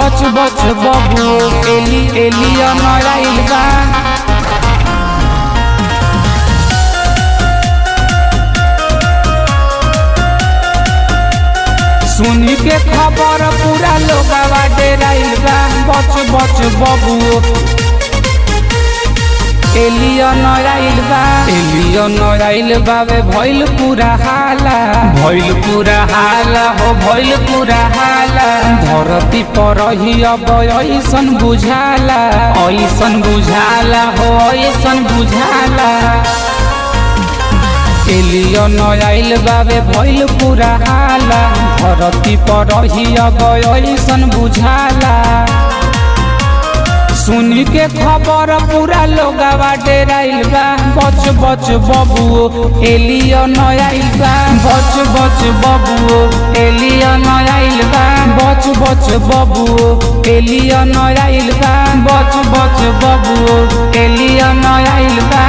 बच बच बबू एलियन आइल बा। सुनी के खबर पूरा लोगवा डेराइल बा। बच बच बबू एलियन आइल बा। एलियन आइल बावे भइल पूरा हाला, भइल पूरा हाला हो भइल पूरा हाला। धरती पर ही अब ऐसन बुझाला, ऐसन बुझाला हो ऐसन बुझाला। एलियन आइल बावे भइल पूरा हाला, धरती पर ही अब ऐसन बुझाला। सुनी के खबर पूरा लोगवा डेराइल बा। बच बच बबू एलियन आइल बा। बच बच बबू एलियन आइल बा। बच बच बबू एलियन आइल बा। बच बच बबू एलियन आइल बा।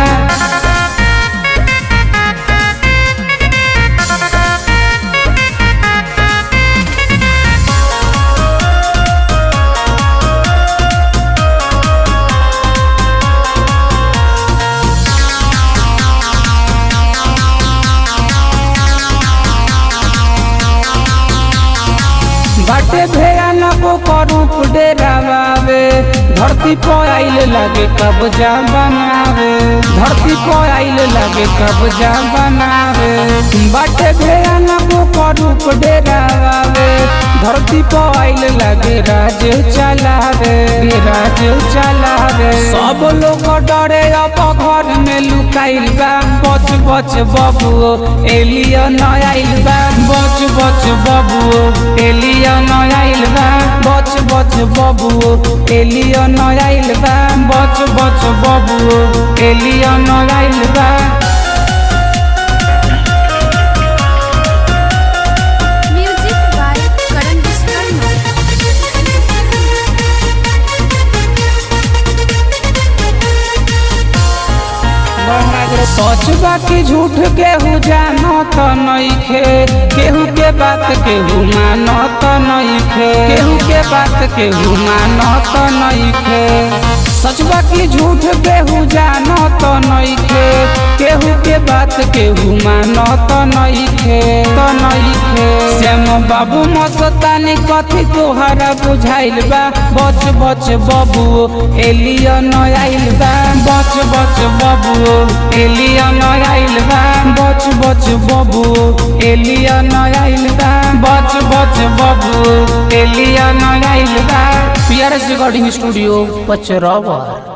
बाटे भयानक रूप डेरावे, धरती पर आइल लगे कब्जा बनावे। धरती पर आइल लगे कब्जा बनावे। बाटे भयानक रूप डेरावे, धरती पर आइल लगे राज चलावे, राज चलावे। सब लोग डरे अब घर में लुकाइल बा। बच बच बबू एलियन आइल बा। बच बच बबू एलियन आइल बा। बच बच बबू एलियन आइल बा। बच बच बबू एलियन आइल बा। सच बाकी झूठ केहू जानत नइखे, केहू के बात केहू मानत नइखे, केहू के बात केहू मानत नइखे। सच बाकी झूठ केहू जानत नइखे, केहू के बात केहू मानत नइखे त नइखे। श्याम बाबू मस्तानी कथी तोहरा बुझाइल बा। बच बच बबू एलियन आइल बा। बच बच बबू एलियन आइल बा। बच बच बबू एलियन आइल बा। बच बच बबू एलियन आइल बा। PRS recording studio पचरौर।